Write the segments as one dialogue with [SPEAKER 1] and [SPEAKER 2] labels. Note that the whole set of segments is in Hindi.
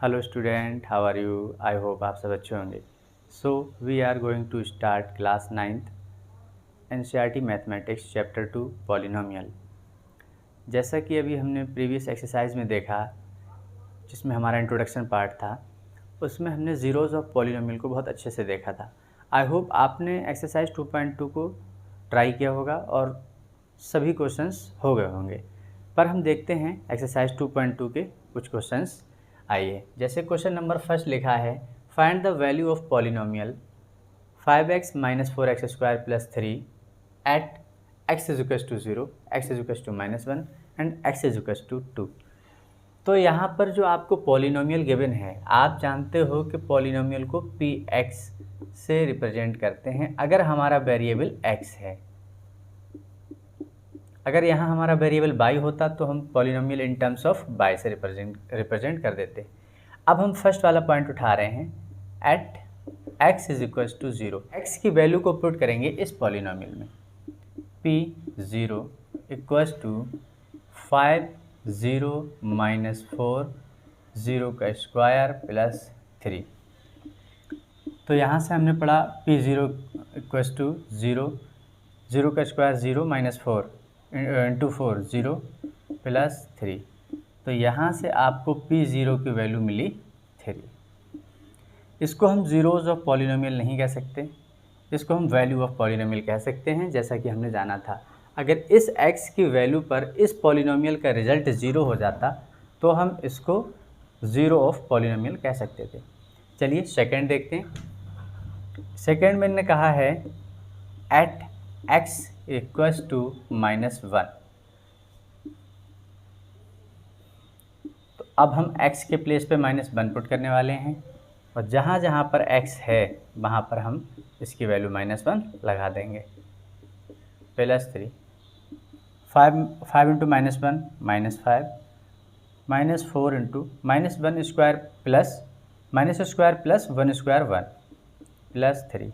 [SPEAKER 1] Hello student, how are you? I hope आप सब अच्छे होंगे। So we are going to start class 9th NCERT mathematics chapter 2 polynomial. जैसा कि अभी हमने प्रीवियस एक्सरसाइज में देखा, जिसमें हमारा इंट्रोडक्शन पार्ट था, उसमें हमने ज़ीरोज़ ऑफ पॉलिनोमियल को बहुत अच्छे से देखा था। आई होप आपने एक्सरसाइज 2.2 को ट्राई किया होगा और सभी क्वेश्चंस हो गए होंगे। पर हम देखते हैं एक्सरसाइज 2.2 के कुछ क्वेश्चंस। आइए, जैसे क्वेश्चन नंबर फर्स्ट लिखा है, find the value of polynomial 5x - 4x² + 3 at x = 0, x = -1 and x = 2। तो यहाँ पर जो आपको पॉलिनोमियल गिवन है, आप जानते हो कि पॉलिनोमियल को px से रिप्रेजेंट करते हैं अगर हमारा वेरिएबल x है। अगर यहाँ हमारा वेरिएबल y होता तो हम polynomial in terms of y से रिप्रेजेंट कर देते। अब हम फर्स्ट वाला पॉइंट उठा रहे हैं, एट x = 0। x की वैल्यू को पुट करेंगे इस पॉलिनोमियल में, p0 = 5 0 - 4 0 का स्क्वायर प्लस 3। तो यहाँ से हमने पढ़ा p0 = 0, 0 का स्क्वायर 0 - 4 इंटू 4 0 प्लस 3। तो यहाँ से आपको p0 की वैल्यू मिली 3। इसको हम ज़ीरोज़ ऑफ पॉलिनोमियल नहीं कह सकते, इसको हम वैल्यू ऑफ पॉलिनोमियल कह सकते हैं। जैसा कि हमने जाना था, अगर इस x की वैल्यू पर इस पॉलिनोमियल का रिजल्ट 0 हो जाता तो हम इसको ज़ीरो ऑफ पॉलिनोमियल कह सकते थे। चलिए सेकंड देखते हैं। सेकंड में ने कहा है एट x = -1। तो अब हम x के प्लेस पे -1 पुट करने वाले हैं और जहाँ जहाँ पर x है वहाँ पर हम इसकी वैल्यू -1 लगा देंगे, plus 3। 5 × -1 -5 -4 × -1 square plus -square plus 1 square 1 plus 3।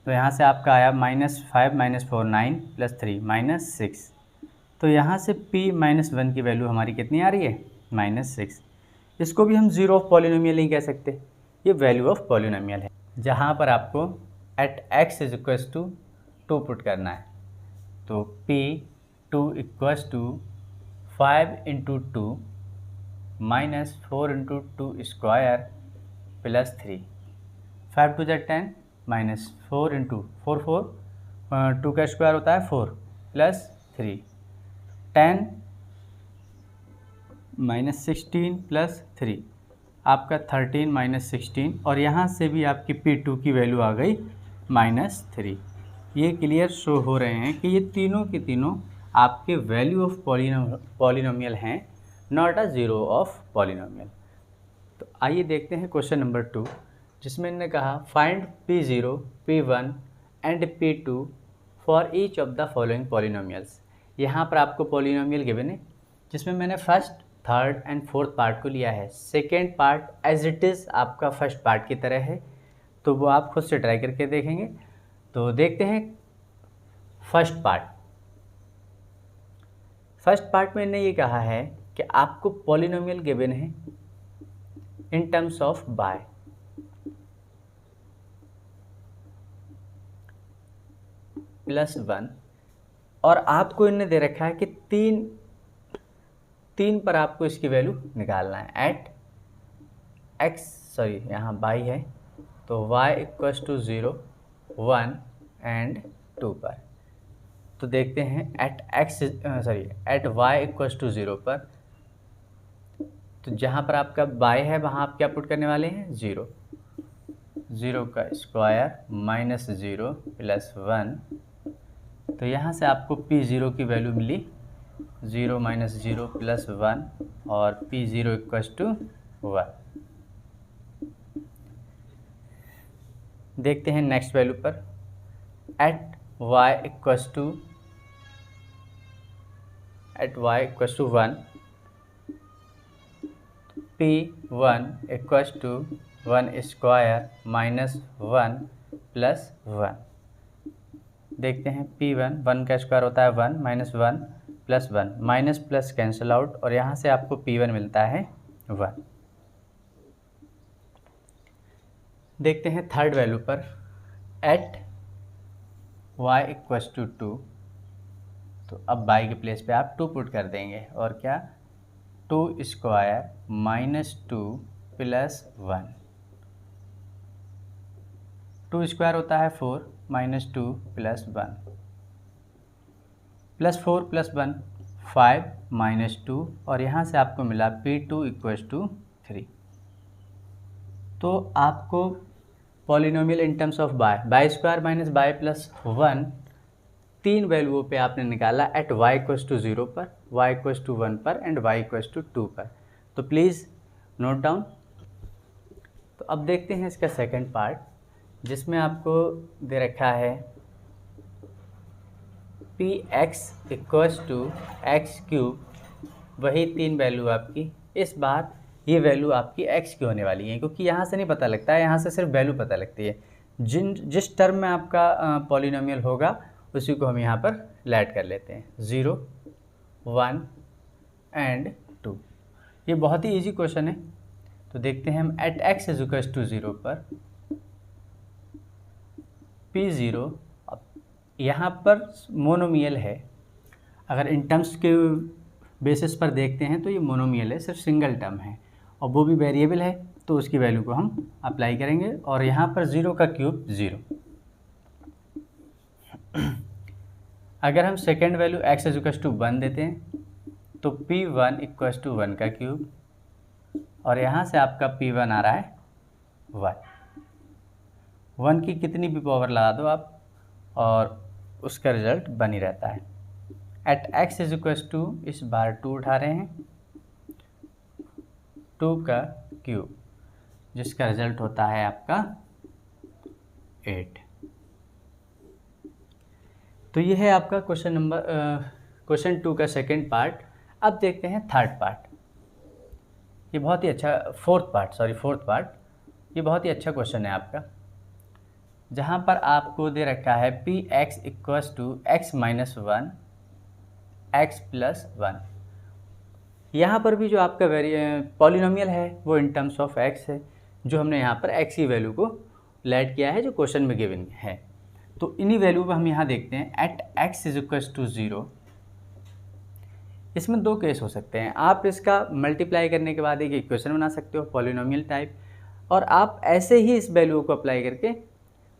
[SPEAKER 1] तो यहाँ से आपका आया -5 - 4 9 प्लस 3 -6। तो यहाँ से p -1 की वैल्यू हमारी कितनी आ रही है? -6। इसको भी हम ज़ीरो ऑफ पॉलिनोमियल नहीं कह सकते, ये वैल्यू ऑफ पॉलिनोमियल है, जहाँ पर आपको एट x = 2 पुट करना है। तो p2 = 5 × 2 - 4 × 2 स्क्वायर प्लस 3। 5 × 2 = 10 -4 × 4 4 2 का स्क्वायर होता है 4 प्लस 3। 10 - 16 प्लस 3 आपका 13 - 16, और यहाँ से भी आपकी p2 की वैल्यू आ गई -3। ये क्लियर शो हो रहे हैं कि ये तीनों के तीनों आपके वैल्यू ऑफ पॉलिनोमियल हैं, not a zero of polynomial. तो आइए देखते हैं क्वेश्चन नंबर 2, जिसमें इन्होंने कहा find p0 p1 and p2 for each of the following polynomials. यहाँ पर आपको पॉलिनोमियल गिवन है, जिसमें मैंने first, third and fourth part को लिया है। Second part as it is आपका फर्स्ट पार्ट की तरह है, तो वो आप खुद से ट्राई करके देखेंगे। तो देखते हैं फर्स्ट पार्ट। फर्स्ट पार्ट में इन्होंने ये कहा है कि आपको पॉलिनोमियल गिवन है इन टर्म्स ऑफ y। +1, और आपको इन्हें दे रखा है कि तीन पर आपको इसकी वैल्यू निकालना है। एट यहाँ y है, तो y = 0 1 एंड 2 पर। तो देखते हैं एट y = 0 पर, तो जहाँ पर आपका y है वहाँ आप क्या पुट करने वाले हैं? 0। 0 का स्क्वायर -0 प्लस 1। तो यहाँ से आपको p0 की वैल्यू मिली 0 - 0 प्लस 1 और p0 = 1। देखते हैं नेक्स्ट वैल्यू पर, at y = 1 p1 = 1 square -1 plus 1। देखते हैं p1, 1 का स्क्वायर होता है 1 -1 plus 1, minus plus cancel out, और यहाँ से आपको p1 मिलता है 1। देखते हैं थर्ड वैल्यू पर एट y इक्वल्स टू 2। तो अब y के प्लेस पे आप 2 पुट कर देंगे और क्या 2 स्क्वायर माइनस 2 प्लस 1। 2 स्क्वायर होता है 4 minus 2 plus 1 plus 4 plus 1 5 minus 2 और यहाँ से आपको मिला P2 इक्वल्स टू 3। तो आपको polynomial in terms of y square minus y plus 1 तीन वैल्यूओं पे आपने निकाला एट y इक्वल्स टू 0 पर, y इक्वल्स टू 1 पर एंड y इक्वल्स टू 2 पर। तो प्लीज़ नोट डाउन। तो अब देखते हैं इसका सेकंड पार्ट जिसमें आपको दे रखा है p x equals to x cube, वही तीन वैल्यू आपकी। इस बार ये वैल्यू आपकी एक्स की होने वाली है क्योंकि यहाँ से नहीं पता लगता है, यहाँ से सिर्फ वैल्यू पता लगती है। जिस टर्म में आपका पॉलिनोमियल होगा उसी को हम यहाँ पर लैड कर लेते हैं 0 1 एंड 2। ये बहुत ही इजी क्वेश्चन है। तो देखते हैं हम at x is equals to 0 पर P0 यहाँ पर मोनोमियल है। अगर इन टर्म्स के बेसिस पर देखते हैं तो ये मोनोमियल है, सिर्फ सिंगल टर्म है और वो भी वेरिएबल है, तो उसकी वैल्यू को हम अप्लाई करेंगे और यहाँ पर 0 का क्यूब 0। अगर हम second value x is equals to 1 देते हैं तो P1 इक्वल्स टू 1 का क्यूब और यहाँ से आपका P1 आ रहा है 1 की कितनी भी पावर लगा दो आप और उसका रिजल्ट बन ही रहता है। At x is equals to, इस बार 2 उठा रहे हैं, 2 का क्यूब जिसका रिजल्ट होता है आपका 8। तो ये है आपका क्वेश्चन 2 का सेकंड पार्ट। अब देखते हैं थर्ड पार्ट। ये बहुत ही अच्छा फोर्थ पार्ट। ये बहुत ही अच्छा क्वेश्चन है आपका, जहाँ पर आपको दे रखा है p x equals to x minus 1 x plus 1। यहाँ पर भी जो आपका पॉलिनोमियल है वो इन टर्म्स ऑफ एक्स है, जो हमने यहाँ पर एक्स की वैल्यू को लैड किया है जो क्वेश्चन में गिवन है। तो इन्हीं वैल्यू पर हम यहाँ देखते हैं at x is equals to 0। इसमें दो केस हो सकते हैं। आप इसका मल्टीप्लाई करने के बाद एक इक्वेशन बना सकते हो पॉलिनोमियल टाइप, और आप ऐसे ही इस वैल्यू को अप्लाई करके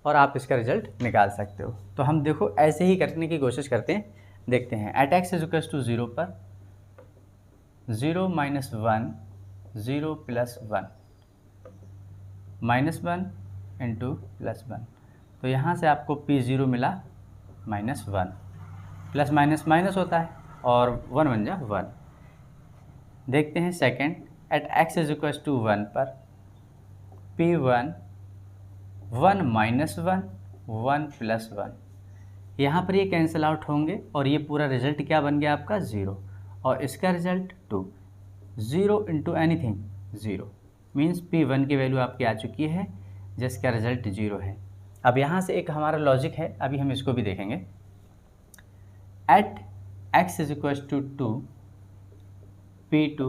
[SPEAKER 1] और आप इसका रिजल्ट निकाल सकते हो। तो हम देखो ऐसे ही करने की कोशिश करते हैं, देखते हैं। At x is equals to 0 पर 0 minus 1 0 plus 1 minus 1 into plus 1। तो यहाँ से आपको P0 मिला -1, प्लस माइनस माइनस होता है और 1 बन जा 1। देखते हैं second, at x is equals to 1 पर P1 1 माइनस 1 1 प्लस 1। यहाँ पर ये कैंसिल आउट होंगे और ये पूरा रिजल्ट क्या बन गया आपका 0, और इसका result 2। 0 into anything 0 means P1 की वैल्यू आपकी आ चुकी है जिसका रिजल्ट 0 है। अब यहाँ से एक हमारा लॉजिक है, अभी हम इसको भी देखेंगे। At x is equals to 2 P2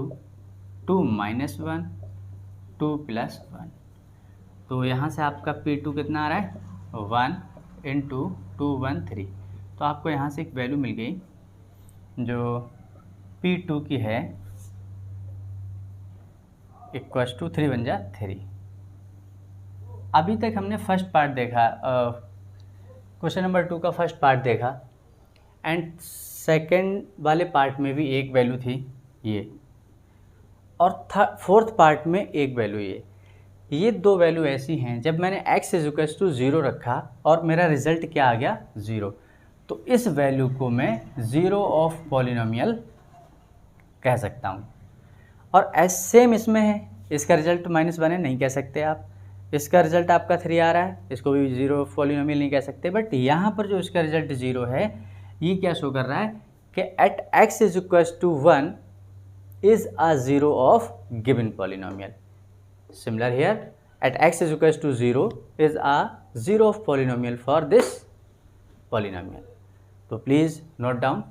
[SPEAKER 1] 2 minus 1 2 plus 1। तो यहाँ से आपका P2 कितना आ रहा है 1 इंटू 2 1 3। तो आपको यहाँ से एक वैल्यू मिल गई जो P2 की है इक्वल्स टू 3 बन जा 3। अभी तक हमने फर्स्ट पार्ट देखा, क्वेश्चन नंबर 2 का फर्स्ट पार्ट देखा, एंड सेकंड वाले पार्ट में भी एक वैल्यू थी ये, और फोर्थ पार्ट में एक वैल्यू ये दो वैल्यू ऐसी हैं जब मैंने x इज इक्वल्स टू 0 रखा और मेरा रिजल्ट क्या आ गया 0, तो इस वैल्यू को मैं 0 ऑफ पॉलिनोमियल कह सकता हूँ। और सेम इसमें है, इसका रिजल्ट -1 है, नहीं कह सकते आप। इसका रिजल्ट आपका 3 आ रहा है, इसको भी 0 ऑफ पॉलिनोमियल नहीं कह सकते। बट यहाँ पर जो इसका रिजल्ट 0 है, ये क्या शो कर रहा है कि at x is equals to 1 is a 0 of given polynomial. Similar here, at x is equals to 0 is a 0 of polynomial for this polynomial. तो प्लीज़ नोट डाउन।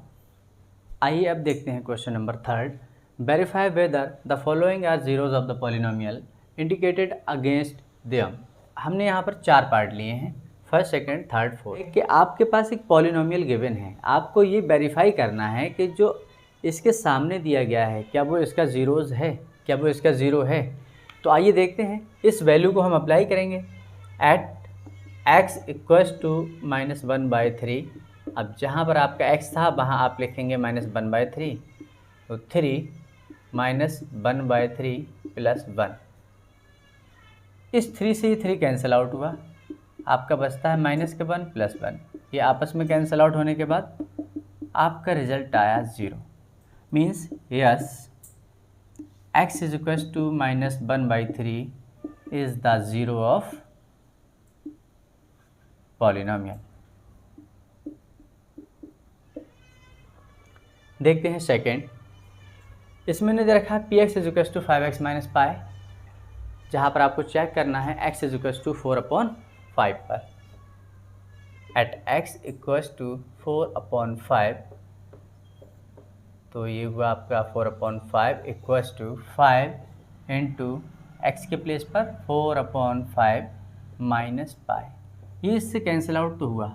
[SPEAKER 1] आइए अब देखते हैं question number 3rd। Verify whether the following are zeros of the polynomial indicated against them। हमने यहाँ पर 4 पार्ट लिए हैं, फर्स्ट, सेकंड, थर्ड, फोर्थ, कि आपके पास एक पॉलिनोमियल गिवन है, आपको ये वेरीफाई करना है कि जो इसके सामने दिया गया है क्या वो इसका ज़ीरोज़ है, क्या वो इसका ज़ीरो है। तो आइए देखते हैं, इस वैल्यू को हम अप्लाई करेंगे एट x इक्वल्स टू -1/3। अब जहाँ पर आपका x था वहाँ आप लिखेंगे -1/3, तो 3 -1/3 + 1। इस 3 से ये 3 कैंसिल आउट हुआ, आपका बचता है -1 + 1। ये आपस में कैंसिल आउट होने के बाद आपका रिजल्ट आया 0। Means yes, x is equals to -1/3 is the zero of polynomial. देखते हैं सेकेंड, इसमें ने दे रखा है px is equals to 5x - pi, जहाँ पर आपको चेक करना है x इज इक्वल्स टू 4/5 पर। एट x इक्वल्स टू 4/5, तो ये हुआ आपका 4/5 इक्वल्स टू 5 इंटू एक्स के प्लेस पर 4/5 - पाई। ये इससे कैंसिल आउट तो हुआ,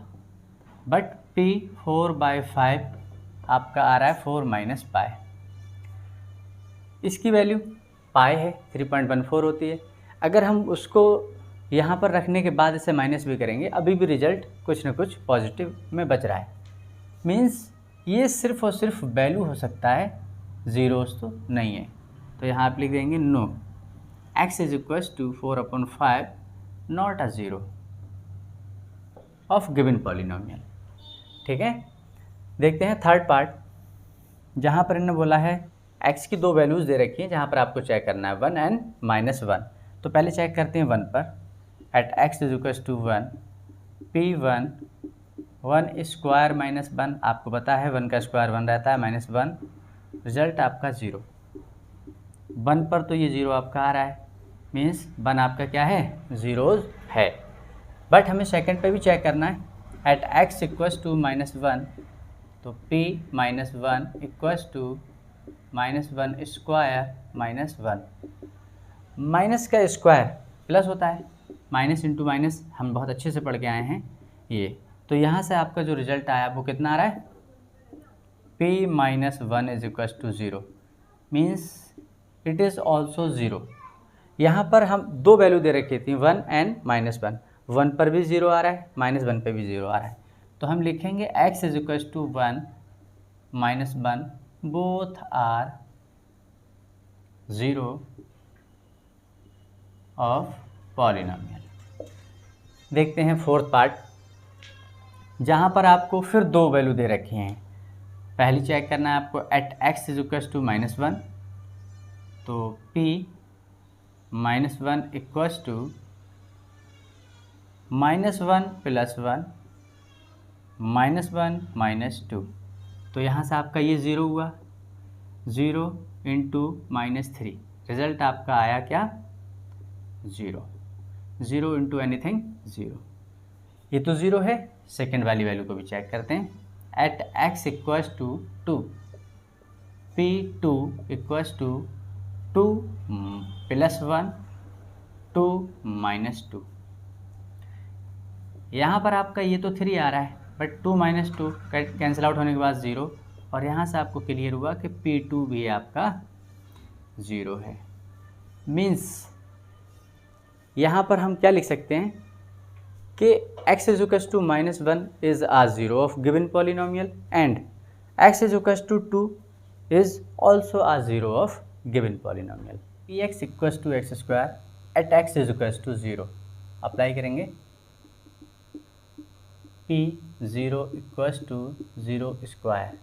[SPEAKER 1] बट p 4/5 आपका आ रहा है 4 - पाई। इसकी वैल्यू पाई है, 3.14 होती है। अगर हम उसको यहाँ पर रखने के बाद इसे माइनस भी करेंगे, अभी भी रिजल्ट कुछ ना कुछ पॉजिटिव में बच रहा है। मीन्स ये सिर्फ और सिर्फ वैल्यू हो सकता है, ज़ीरोस तो नहीं है। तो यहाँ आप लिख देंगे no, x is equals to 4/5 not a zero of given polynomial. ठीक है, देखते हैं थर्ड पार्ट, जहाँ पर इन्होंने बोला है x की 2 वैल्यूज़ दे रखी हैं, जहाँ पर आपको चेक करना है 1 एंड -1। तो पहले चेक करते हैं 1 पर। At x is equals to 1, p1 1 square -1, आपको पता है 1 का स्क्वायर 1 रहता है, -1, रिजल्ट आपका 0। 1 पर तो ये 0 आपका आ रहा है, मीन्स 1 आपका क्या है, ज़ीरोज़ है। बट हमें सेकंड पे भी चेक करना है। एट x इक्वल्स टू -1, तो p -1 equals to -1 square -1। Minus का स्क्वायर प्लस होता है, माइनस इंटू माइनस हम बहुत अच्छे से पढ़ के आए हैं ये। तो यहाँ से आपका जो रिजल्ट आया वो कितना आ रहा है, p -1 is equals to 0, means it is also 0। यहाँ पर हम 2 वैल्यू दे रखी थी 1 एंड -1, 1 पर भी 0 आ रहा है, -1 पर भी 0 आ रहा है। तो हम लिखेंगे x is equals to 1 -1 both are 0 of polynomial. देखते हैं फोर्थ पार्ट, जहाँ पर आपको फिर 2 वैल्यू दे रखी हैं। पहली चेक करना है आपको at x is equals to -1, तो p -1 इक्वल्स टू -1 + 1 -1 -2। तो यहाँ से आपका ये 0 हुआ, 0 इंटू -3, रिजल्ट आपका आया क्या, 0। 0 इंटू एनीथिंग 0, ये तो 0 है। सेकेंड वाली वैल्यू को भी चेक करते हैं। At x equals to 2, p2 equals to 2 + 1 2 -2। यहाँ पर आपका ये तो 3 आ रहा है, बट 2 - 2 कैंसिल आउट होने के बाद 0, और यहाँ से आपको क्लियर हुआ कि p2 भी आपका 0 है। मीन्स यहाँ पर हम क्या लिख सकते हैं कि x is equals to -1 is a 0 of given polynomial and x is equals to 2 is also a 0 of given polynomial. px equals to x square at x is equals to 0 apply करेंगे। p0 इक्वल्स टू 0 स्क्वायर,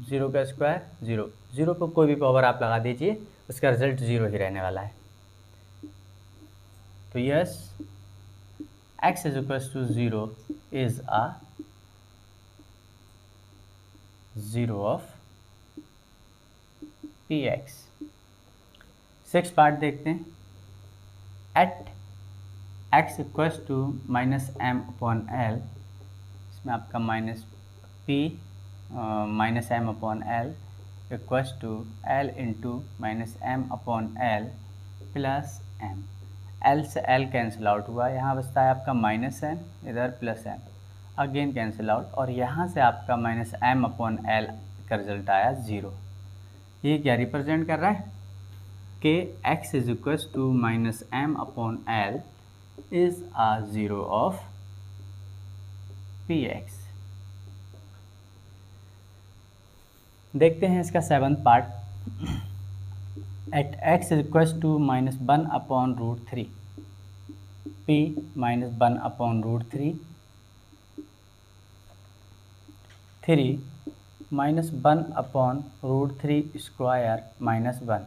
[SPEAKER 1] 0 का स्क्वायर 0, 0 पर कोई भी पावर आप लगा दीजिए, उसका रिजल्ट 0 ही रहने वाला है। तो yes, x is equals to 0 is a 0 of px। 6 part देखते हैं। At x equals to -m/l, इसमें आपका -p -m/l equals to l into -m/l + m। L से एल कैंसिल आउट हुआ, यहाँ बचता है आपका माइनस एन, इधर plus n, again cancel out, और यहाँ से आपका माइनस एम अपॉन एल का रिजल्ट आया 0। ये क्या रिप्रेजेंट कर रहा है कि x is equals to minus m upon l is a 0 of px। देखते हैं इसका 7th part. At x is equals to minus 1 upon root 3, p minus 1 upon root 3 minus 1 upon root 3 square minus 1,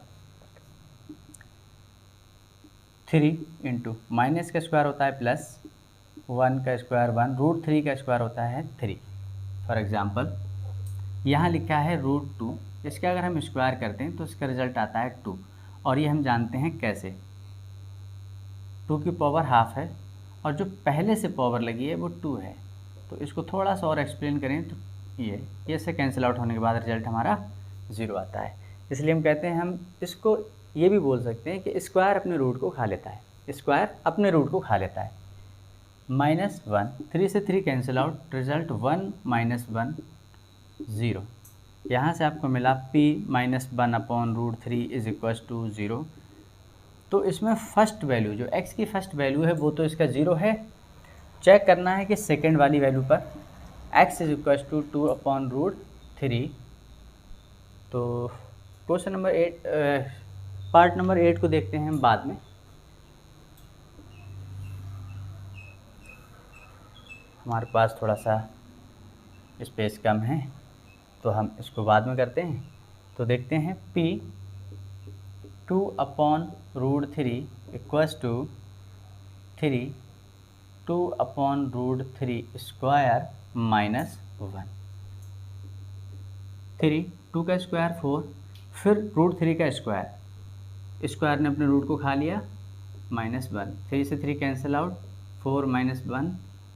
[SPEAKER 1] 3 into minus का स्क्वायर होता है प्लस 1 का स्क्वायर 1, रूट 3 का स्क्वायर होता है 3। फॉर एग्ज़ाम्पल यहाँ लिखा है रूट 2, इसका अगर हम स्क्वायर करते हैं तो इसका रिज़ल्ट आता है 2, और ये हम जानते हैं कैसे, 2 की पावर हाफ है और जो पहले से पावर लगी है वो 2 है। तो इसको थोड़ा सा और एक्सप्लेन करें तो ये से कैंसिल आउट होने के बाद रिजल्ट हमारा 0 आता है। इसलिए हम कहते हैं, हम इसको ये भी बोल सकते हैं कि स्क्वायर अपने रूट को खा लेता है, स्क्वायर अपने रूट को खा लेता है। माइनस 1, 3 से 3 कैंसिल आउट, रिजल्ट 1 माइनस 1 0। यहाँ से आपको मिला p minus 1 upon root 3 is equals to 0। तो इसमें फर्स्ट वैल्यू जो x की फर्स्ट वैल्यू है वो तो इसका 0 है। चेक करना है कि सेकेंड वाली वैल्यू पर x is equals to 2 upon root 3। तो क्वेश्चन नंबर 8, पार्ट नंबर 8 को देखते हैं हम बाद में। हमारे पास थोड़ा सा स्पेस कम है तो हम इसको बाद में करते हैं। तो देखते हैं p 2 upon root 3 equals to 3 2 upon root 3 square minus 1, 3 2 का स्क्वायर 4, फिर रूट 3 का स्क्वायर, स्क्वायर ने अपने रूट को खा लिया माइनस 1, 3 से 3 कैंसिल आउट, 4 माइनस 1,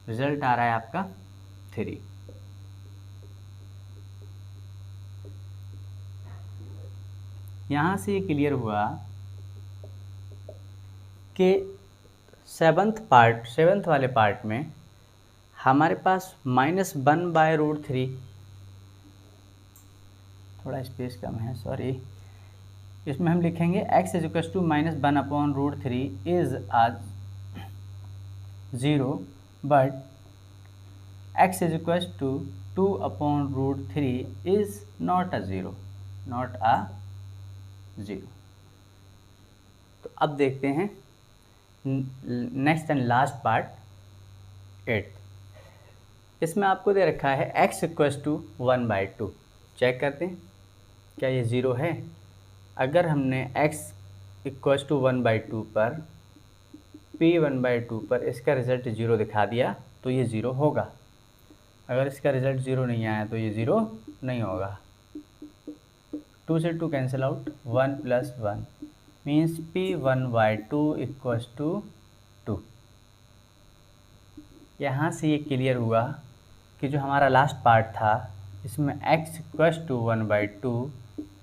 [SPEAKER 1] रिजल्ट आ रहा है आपका 3। यहाँ से ये क्लियर हुआ कि सेवन्थ वाले पार्ट में हमारे पास माइनस 1 बाय रूट 3, थोड़ा स्पेस कम है सॉरी, इसमें हम लिखेंगे x is equal to minus 1 upon root 3 is a 0, but x is equal to 2 upon root 3 is not a 0, not a 0। तो अब देखते हैं नेक्स्ट एंड लास्ट पार्ट 8। इसमें आपको दे रखा है x इक्वल टू 1/2। चेक करते हैं क्या ये 0 है। अगर हमने x इक्वल टू 1/2 पर p 1/2 पर इसका रिज़ल्ट 0 दिखा दिया तो ये 0 होगा। अगर इसका रिज़ल्ट 0 नहीं आया तो ये 0 नहीं होगा। 2 से 2 cancel out, 1 plus 1 means p 1/2 equals to 2। यहाँ से ये क्लियर हुआ कि जो हमारा लास्ट पार्ट था इसमें x equals to 1/2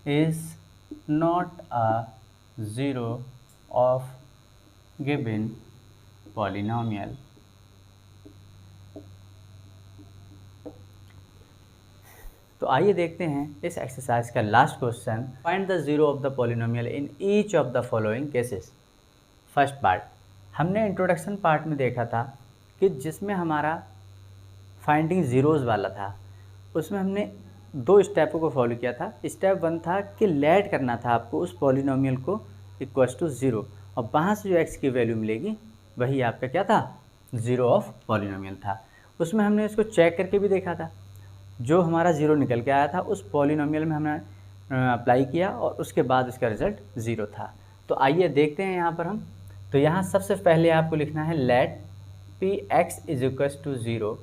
[SPEAKER 1] is not a 0 of given polynomial. तो आइए देखते हैं इस एक्सरसाइज का last question. Find the 0 of the polynomial in each of the following cases. First part हमने इंट्रोडक्शन पार्ट में देखा था कि जिसमें हमारा फाइंडिंग ज़ीरोज़ वाला था, उसमें हमने 2 स्टेपों को फॉलो किया था। स्टेप 1 था कि लेट करना था आपको उस पॉलिनोमियल को इक्वल्स टू 0, और वहाँ से जो x की वैल्यू मिलेगी वही आपका क्या था, 0 ऑफ पॉलिनोमियल था। उसमें हमने इसको चेक करके भी देखा था, जो हमारा 0 निकल के आया था उस पॉलिनोमियल में हमने अप्लाई किया और उसके बाद उसका रिज़ल्ट 0 था। तो आइए देखते हैं यहाँ पर हम। तो यहाँ सबसे पहले आपको लिखना है let P x is equals to 0।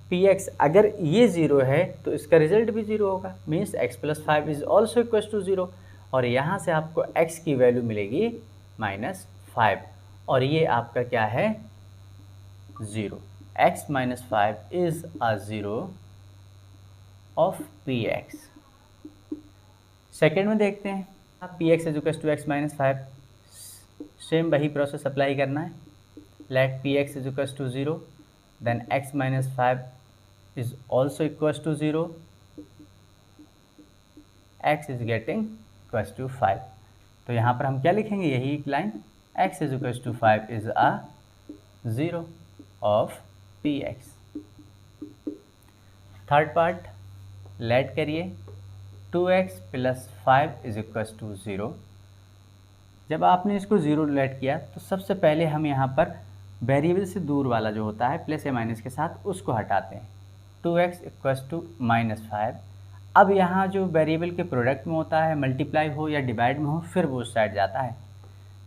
[SPEAKER 1] P x अगर ये 0 है तो इसका रिज़ल्ट भी 0 होगा, means x plus 5 is also equals to 0। और यहाँ से आपको x की वैल्यू मिलेगी -5, और ये आपका क्या है 0। x minus 5 is a 0 of P x. Second में देखते हैं p x is equal to x minus 5। Same वही प्रोसेस अप्लाई करना है। Let P x is equals to 0, then x minus 5 is also equals to 0, x is getting equals to 5। तो यहाँ पर हम क्या लिखेंगे, यही एक line, x is equals to 5 is a 0 of P x. Third part, let करिए 2x plus 5 is equals to 0। जब आपने इसको 0 लेट किया तो सबसे पहले हम यहाँ पर वेरिएबल से दूर वाला जो होता है प्लस या माइनस के साथ उसको हटाते हैं। 2x equals to -5। अब यहाँ जो वेरिएबल के प्रोडक्ट में होता है, मल्टीप्लाई हो या डिवाइड में हो, फिर वो उस साइड जाता है।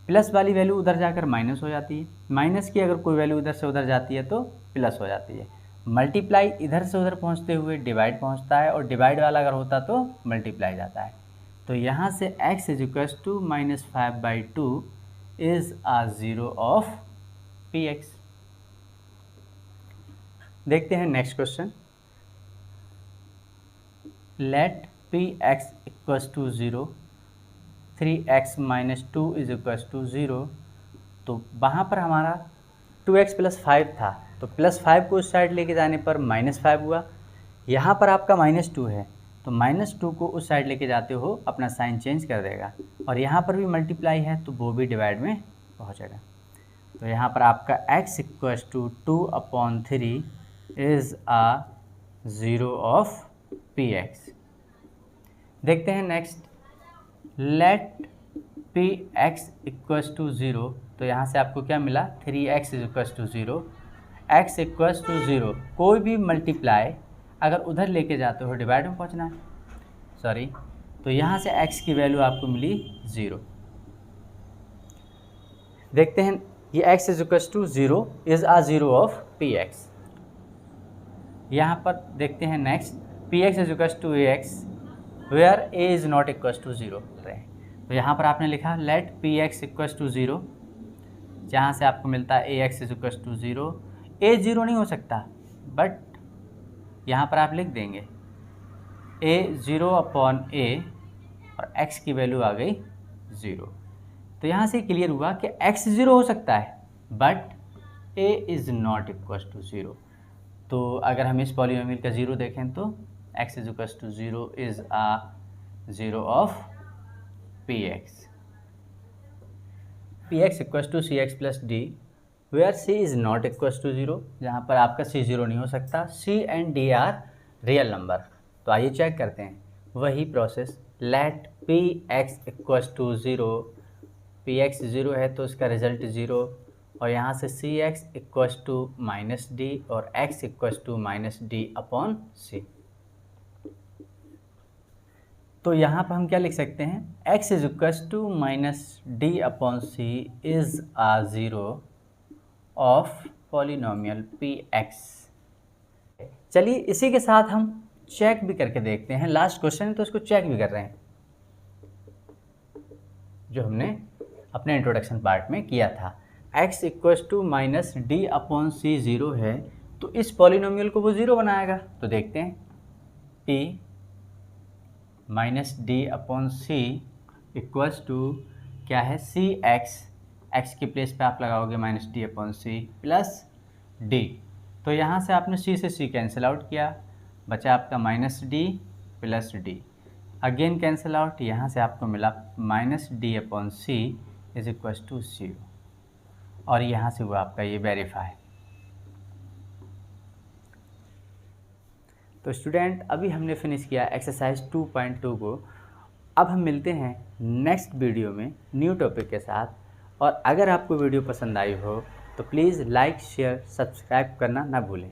[SPEAKER 1] प्लस वाली वैल्यू उधर जाकर माइनस हो जाती है, माइनस की अगर कोई वैल्यू उधर से उधर जाती है तो प्लस हो जाती है। मल्टीप्लाई इधर से उधर पहुँचते हुए डिवाइड पहुँचता है, और डिवाइड वाला अगर होता तो मल्टीप्लाई जाता है। तो यहाँ से x is equals to -5/2 is a 0 of P x. देखते हैं next question. Let P x equals to 0, 3x minus 2 is equals to 0। तो वहाँ पर हमारा 2x प्लस 5 था, तो प्लस 5 को उस साइड लेके जाने पर -5 हुआ। यहाँ पर आपका -2 है, तो -2 को उस साइड लेके जाते हो अपना साइन चेंज कर देगा, और यहाँ पर भी मल्टीप्लाई है तो वो भी डिवाइड में पहुँचेगा। तो यहाँ पर आपका x equals to 2/3 is a 0 of P x. देखते हैं next. Let P x equals to 0, तो यहाँ से आपको क्या मिला, 3x is equals to 0, x equals to 0। कोई भी मल्टीप्लाई अगर उधर लेके जाते हो डिवाइड में पहुँचना है, सॉरी। तो यहाँ से x की वैल्यू आपको मिली 0। देखते हैं, ये x is equals to 0 is a 0 of P X. यहाँ पर देखते हैं next, P x is equals to A X where a is not equals to 0 रहे। तो यहाँ पर आपने लिखा let P x equals to 0, जहाँ से आपको मिलता है A X is equals to 0। a 0 नहीं हो सकता, बट यहाँ पर आप लिख देंगे a 0/a और x की वैल्यू आ गई 0। तो यहाँ से क्लियर हुआ कि x 0 हो सकता है, but a is not equals to 0। तो अगर हम इस पॉलीनोमियल का 0 देखें तो x is equals to 0 is a 0 of P x. P x equals to c x plus d where c is not equals to 0, जहाँ पर आपका c 0 नहीं हो सकता। c and d are real number. तो आइए चेक करते हैं वही process. Let P x equals to 0, p x 0 है तो इसका रिजल्ट 0, और यहाँ से c x equals to -d और x इक्वल्स टू -d/c। तो यहाँ पर हम क्या लिख सकते हैं, x is equals to -d/c is a 0 of polynomial p x. चलिए इसी के साथ हम चेक भी करके देखते हैं। लास्ट क्वेश्चन है तो इसको चेक भी कर रहे हैं, जो हमने अपने इंट्रोडक्शन पार्ट में किया था। x इक्वल्स टू -d/c 0 है, तो इस पॉलिनोमियल को वो 0 बनाएगा। तो देखते हैं, p -d/c इक्वल्स टू क्या है, सी एक्स की प्लेस पे आप लगाओगे -d/c प्लस d। तो यहाँ से आपने c से c कैंसिल आउट किया, बचा आपका -d plus d। Again cancel out, यहाँ से आपको मिला -d/c इज इक्वल्स टू 0, और यहाँ से हुआ आपका ये वेरीफाई। तो स्टूडेंट, अभी हमने फिनिश किया एक्सरसाइज 2.2 को। अब हम मिलते हैं नेक्स्ट वीडियो में न्यू टॉपिक के साथ। और अगर आपको वीडियो पसंद आई हो तो प्लीज़ लाइक शेयर सब्सक्राइब करना ना भूलें।